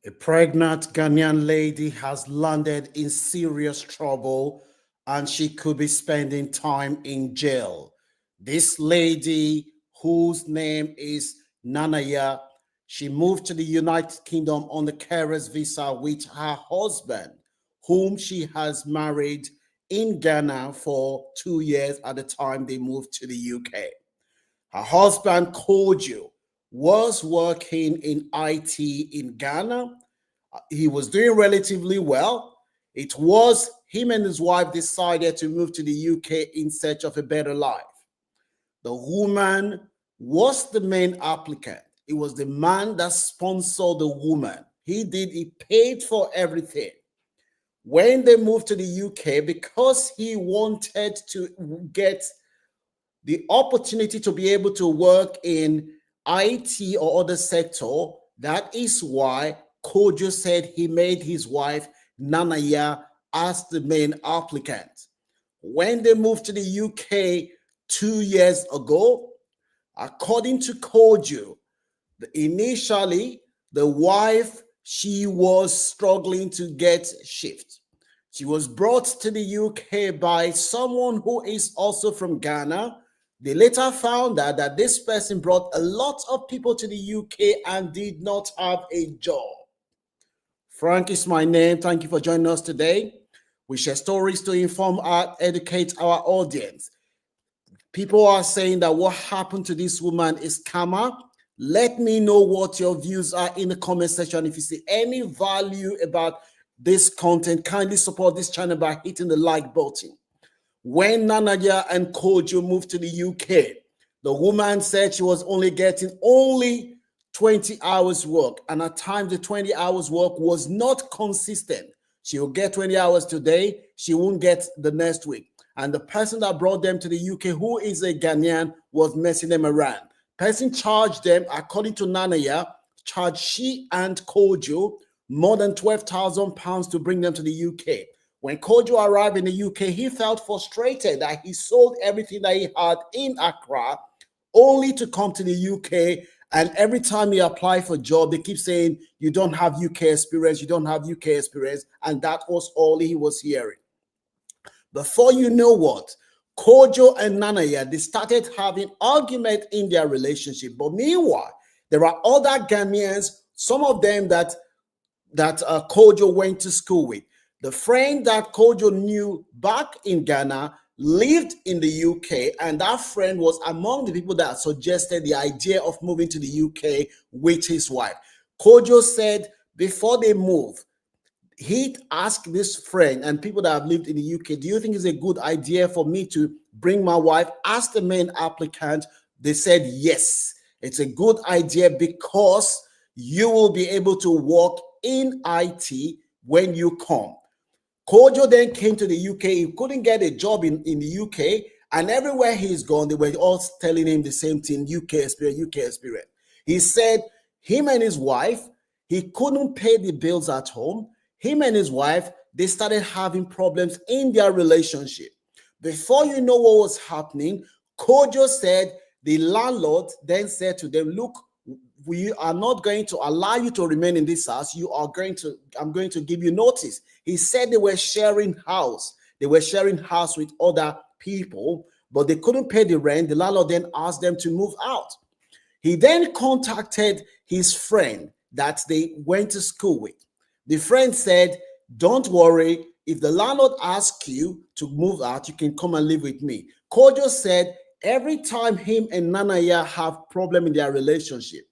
A pregnant Ghanaian lady has landed in serious trouble and she could be spending time in jail. This lady, whose name is Nanaya, she moved to the United Kingdom on the carer's visa with her husband, whom she has married in Ghana for 2 years at the time they moved to the UK. Her husband, Kojo, was working in IT in Ghana. He was doing relatively well. It was him and his wife decided to move to the UK in search of a better life. The woman was the main applicant. It was the man that sponsored the woman. He paid for everything. When they moved to the UK, because he wanted to get the opportunity to be able to work in IT or other sector, that is why Kojo said he made his wife Nanaya as the main applicant. When they moved to the UK 2 years ago, according to Kojo, initially the wife, she was struggling to get shift. She was brought to the UK by someone who is also from Ghana. They later found out that this person brought a lot of people to the UK and did not have a job. Frank is my name. Thank you for joining us today. We share stories to inform and educate our audience. People are saying that what happened to this woman is karma. Let me know what your views are in the comment section. If you see any value about this content, kindly support this channel by hitting the like button. When Nanaya and Kojo moved to the UK, the woman said she was only getting 20 hours work, and at times the 20 hours work was not consistent. She will get 20 hours today, she won't get the next week. And the person that brought them to the UK, who is a Ghanaian, was messing them around. Person charged them, according to Nanaya, charged she and Kojo more than £12,000 to bring them to the UK. When Kojo arrived in the UK, he felt frustrated that he sold everything that he had in Accra only to come to the UK. And every time he applied for a job, they keep saying, you don't have UK experience, you don't have UK experience. And that was all he was hearing. Before you know what, Kojo and Nanaya, they started having argument in their relationship. But meanwhile, there are other Ghanaians, some of them that Kojo went to school with. The friend that Kojo knew back in Ghana lived in the UK, and that friend was among the people that suggested the idea of moving to the UK with his wife. Kojo said before they move, he asked this friend and people that have lived in the UK, do you think it's a good idea for me to bring my wife as the main applicant? They said, yes, it's a good idea because you will be able to work in IT when you come. Kojo then came to the UK. He couldn't get a job in the UK, and everywhere he's gone, they were all telling him the same thing, UK experience, UK experience. He said him and his wife, he couldn't pay the bills at home. Him and his wife, they started having problems in their relationship. Before you know what was happening, Kojo said the landlord then said to them, look, we are not going to allow you to remain in this house. I'm going to give you notice. He said they were sharing house. They were sharing house with other people, but they couldn't pay the rent. The landlord then asked them to move out. He then contacted his friend that they went to school with. The friend said, don't worry. If the landlord asks you to move out, you can come and live with me. Kojo said every time him and Nanaya have problem in their relationship,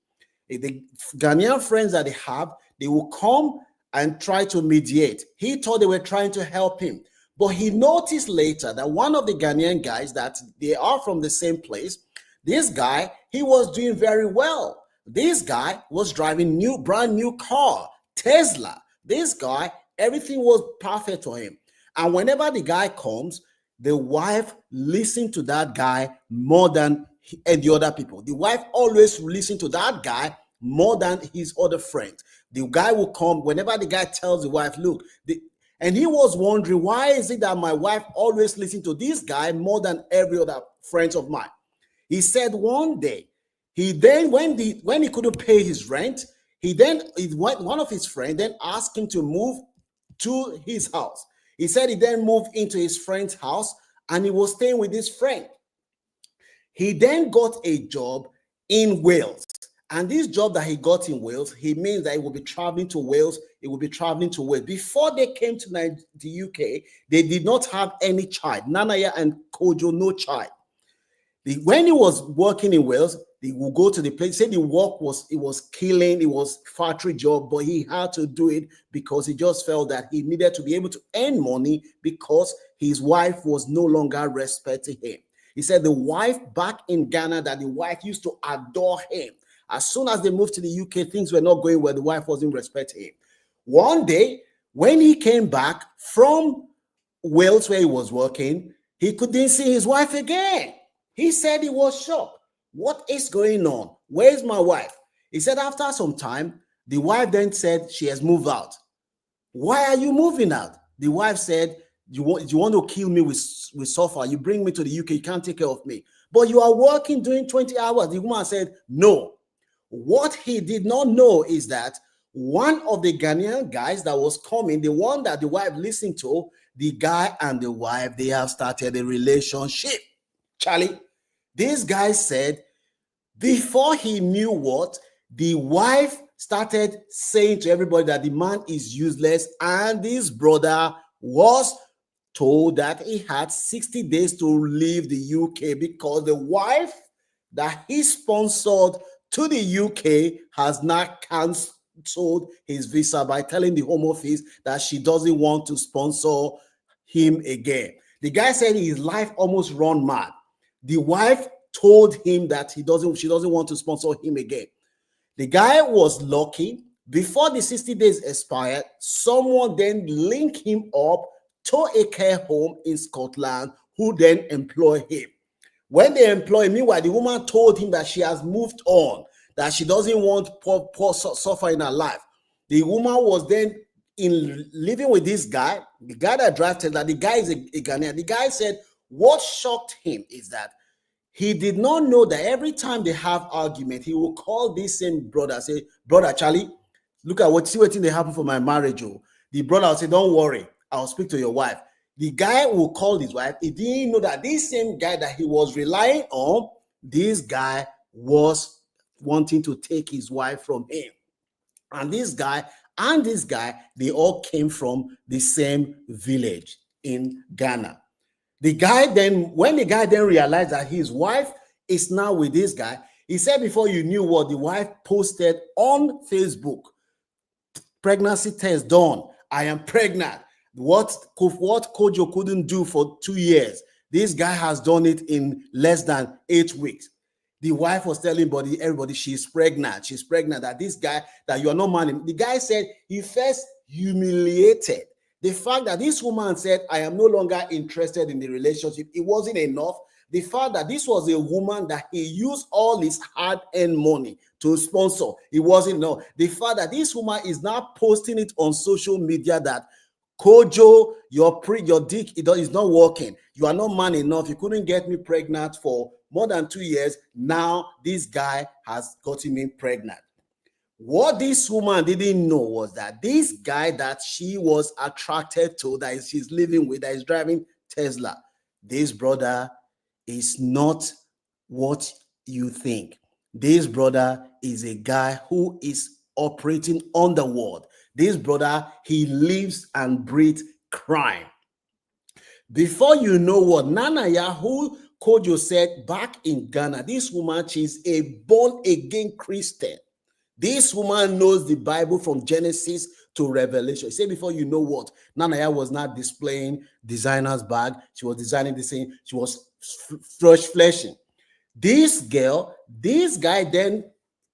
the Ghanaian friends that they have, they will come and try to mediate. He thought they were trying to help him. But he noticed later that one of the Ghanaian guys, that they are from the same place, this guy, he was doing very well. This guy was driving brand new car, Tesla. This guy, everything was perfect for him. And whenever the guy comes, the wife listened to that guy more than the other people. The wife always listened to that guy more than his other friends. The guy will come whenever the guy tells the wife, look, and he was wondering, why is it that my wife always listens to this guy more than every other friend of mine? He said one day, when he couldn't pay his rent, One of his friends then asked him to move to his house. He said he then moved into his friend's house and he was staying with his friend. He then got a job in Wales. And this job that he got in Wales, he means that he will be traveling to Wales. He will be traveling to Wales. Before they came to the UK, they did not have any child. Nanaya and Kojo, no child. When he was working in Wales, he would go to the place. Say the work was killing, it was factory job, but he had to do it because he just felt that he needed to be able to earn money because his wife was no longer respecting him. He said the wife back in Ghana, that the wife used to adore him. As soon as they moved to the UK, things were not going well. The wife wasn't respecting him. One day, when he came back from Wales where he was working, he couldn't see his wife again. He said he was shocked. What is going on? Where's my wife? He said after some time, the wife then said she has moved out. Why are you moving out? The wife said, you want to kill me with sulfur. You bring me to the UK, you can't take care of me. But you are working, doing 20 hours. The woman said, no. What he did not know is that one of the Ghanaian guys that was coming, the one that the wife listened to, the guy and the wife, they have started a relationship. Charlie, this guy said before he knew what, the wife started saying to everybody that the man is useless, and this brother was told that he had 60 days to leave the UK because the wife that he sponsored to the UK has not cancelled his visa by telling the Home Office that she doesn't want to sponsor him again. The guy said his life almost run mad. The wife told him that she doesn't want to sponsor him again. The guy was lucky. Before the 60 days expired, someone then linked him up to a care home in Scotland who then employed him. When they employ him, meanwhile, the woman told him that she has moved on, that she doesn't want poor suffer in her life. The woman was then in living with this guy, the guy that drafted that. The guy is a Ghanaian. The guy said what shocked him is that he did not know that every time they have argument, he will call this same brother, say, brother Charlie, look at see what thing they happen for my marriage. Oh. The brother will say, don't worry, I'll speak to your wife. The guy will call his wife. He didn't know that this same guy that he was relying on, this guy was wanting to take his wife from him. And this guy, they all came from the same village in Ghana. The guy then, when the guy then realized that his wife is now with this guy, he said before you knew what, the wife posted on Facebook, pregnancy test done. I am pregnant. What Kojo couldn't do for 2 years, this guy has done it in less than 8 weeks. The wife was telling everybody she's pregnant. She's pregnant, that this guy, that you are not married. The guy said he first humiliated. The fact that this woman said, I am no longer interested in the relationship, it wasn't enough. The fact that this was a woman that he used all his hard-earned money to sponsor, it wasn't enough. The fact that this woman is now posting it on social media that Kojo, your dick is not working. You are not man enough. You couldn't get me pregnant for more than 2 years. Now this guy has gotten me pregnant. What this woman didn't know was that this guy that she was attracted to, that she's living with, that is driving Tesla, this brother is not what you think. This brother is a guy who is operating underworld. This brother, he lives and breathes crime. Before you know what, Nanaya, who Kojo said back in Ghana, this woman, she's a born-again Christian. This woman knows the Bible from Genesis to Revelation. He said before you know what, Nanaya was not displaying designer's bag. She was designing this thing. She was fleshing. This guy then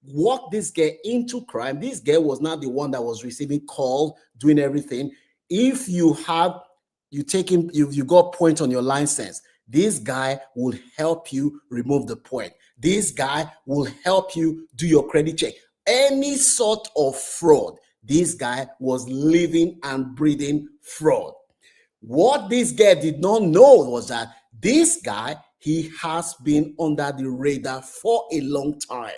walked this girl into crime. This girl was not the one that was receiving calls, doing everything. If you got points on your license, this guy will help you remove the point. This guy will help you do your credit check. Any sort of fraud, this guy was living and breathing fraud. What this guy did not know was that this guy, he has been under the radar for a long time.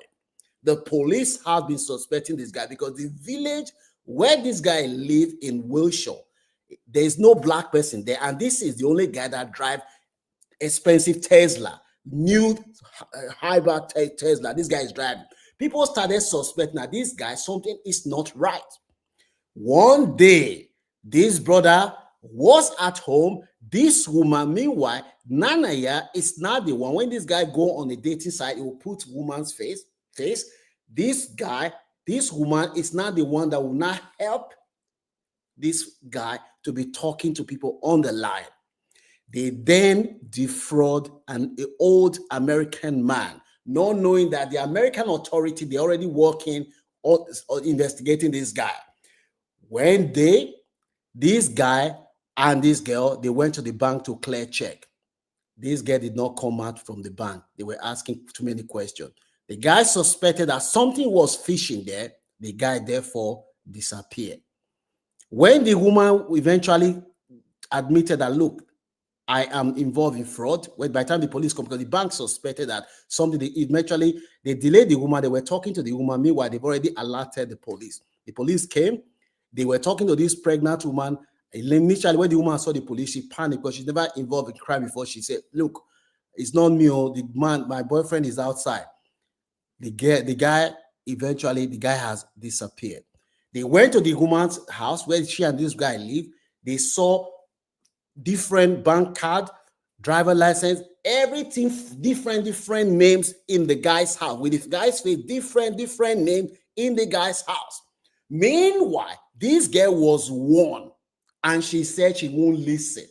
The police have been suspecting this guy because the village where this guy lived in Wilshire, there is no black person there, and this is the only guy that drives expensive Tesla, new hybrid Tesla. This guy is driving. People started suspecting that this guy, something is not right. One day, this brother was at home. This woman, meanwhile, Nanaya is not the one. When this guy go on a dating site, he will put woman's face. This guy, this woman is not the one that will not help this guy to be talking to people on the line. They then defraud an old American man, not knowing that the American authority, they're already working on investigating this guy. When this guy and this girl, they went to the bank to clear check. This girl did not come out from the bank. They were asking too many questions. The guy suspected that something was fishing there. The guy therefore disappeared. When the woman eventually admitted that, look, I am involved in fraud. When by the time the police come, because the bank suspected that something, eventually they delayed the woman. They were talking to the woman. Meanwhile, they've already alerted the police. The police came. They were talking to this pregnant woman. Initially, when the woman saw the police, she panicked because she's never involved in crime before. She said, look, it's not me. The man, my boyfriend is outside. The guy eventually, the guy has disappeared. They went to the woman's house where she and this guy live. They saw different bank card, driver license, everything different names in the guy's house. With the guy's face, different names in the guy's house. Meanwhile, this girl was warned and she said she won't listen.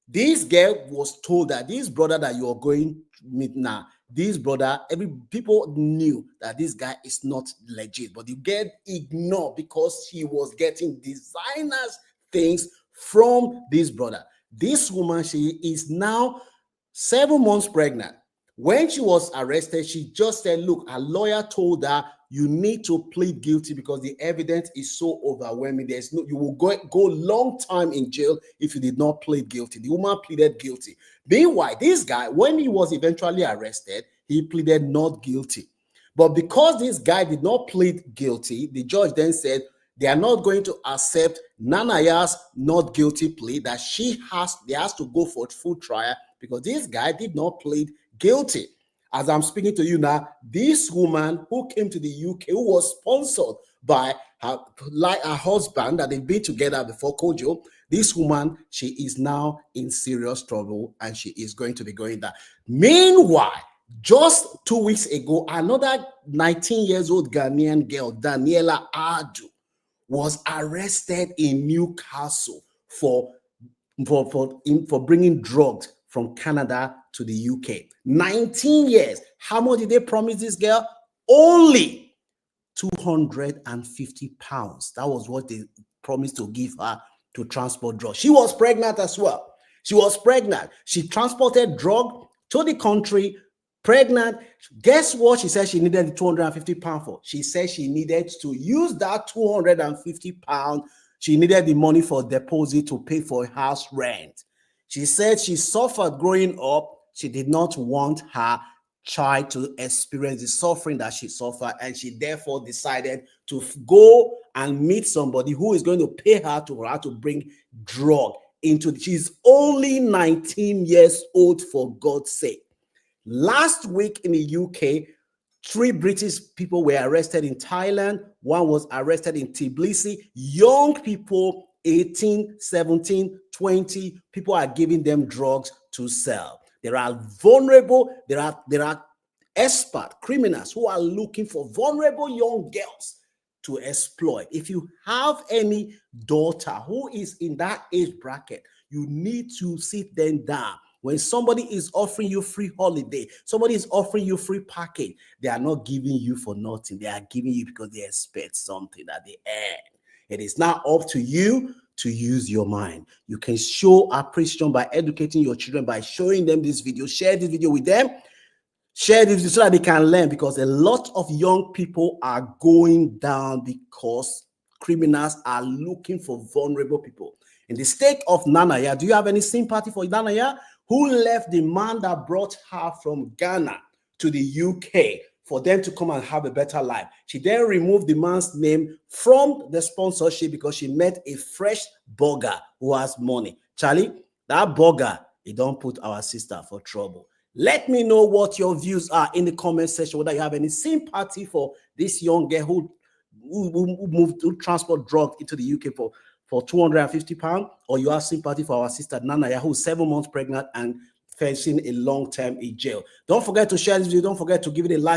This girl was told that this brother that you are going to meet now, this brother, people knew that this guy is not legit, but the girl ignored because he was getting designers things from this brother. This woman, she is now 7 months pregnant. When she was arrested, she just said, look, her lawyer told her, you need to plead guilty because the evidence is so overwhelming. There's no, you will go long time in jail if you did not plead guilty. The woman pleaded guilty. Meanwhile, this guy, when he was eventually arrested, he pleaded not guilty. But because this guy did not plead guilty, the judge then said they are not going to accept Nanaya's not guilty plea, that they has to go for a full trial because this guy did not plead guilty. As I'm speaking to you now, this woman who came to the UK, who was sponsored by her husband that they've been together before, Kojo, this woman, she is now in serious trouble and she is going to be going down. Meanwhile, just 2 weeks ago, another 19 years old Ghanaian girl, Daniela Adu, was arrested in Newcastle for bringing drugs from Canada to the UK. 19 years. How much did they promise this girl? Only £250. That was what they promised to give her to transport drugs. She was pregnant as well. She was pregnant. She transported drug to the country, pregnant. Guess what she said she needed the £250 for? She said she needed to use that £250. She needed the money for deposit to pay for house rent. She said she suffered growing up. She did not want her child to experience the suffering that she suffered, and she therefore decided to go and meet somebody who is going to pay her to bring drug into. She's only 19 years old, for God's sake. Last week in the UK, 3 British people were arrested in Thailand. One was arrested in Tbilisi. Young people, 18, 17, 20, people are giving them drugs to sell. There are vulnerable, there are expert criminals who are looking for vulnerable young girls to exploit. If you have any daughter who is in that age bracket, you need to sit them down. When somebody is offering you free holiday, somebody is offering you free package, they are not giving you for nothing. They are giving you because they expect something that they earn. It is now up to you to use your mind. You can show appreciation by educating your children, by showing them this video. Share this video with them. Share this video so that they can learn, because a lot of young people are going down because criminals are looking for vulnerable people. In the state of Nanaya, do you have any sympathy for Nanaya, who left the man that brought her from Ghana to the UK for them to come and have a better life. She then removed the man's name from the sponsorship because she met a fresh burger who has money. Charlie, that burger, he don't put our sister for trouble. Let me know what your views are in the comment section, whether you have any sympathy for this young girl who moved to transport drugs into the UK for £250, or you have sympathy for our sister Nana, who's 7 months pregnant and facing a long term in jail. Don't forget to share this video. Don't forget to give it a like.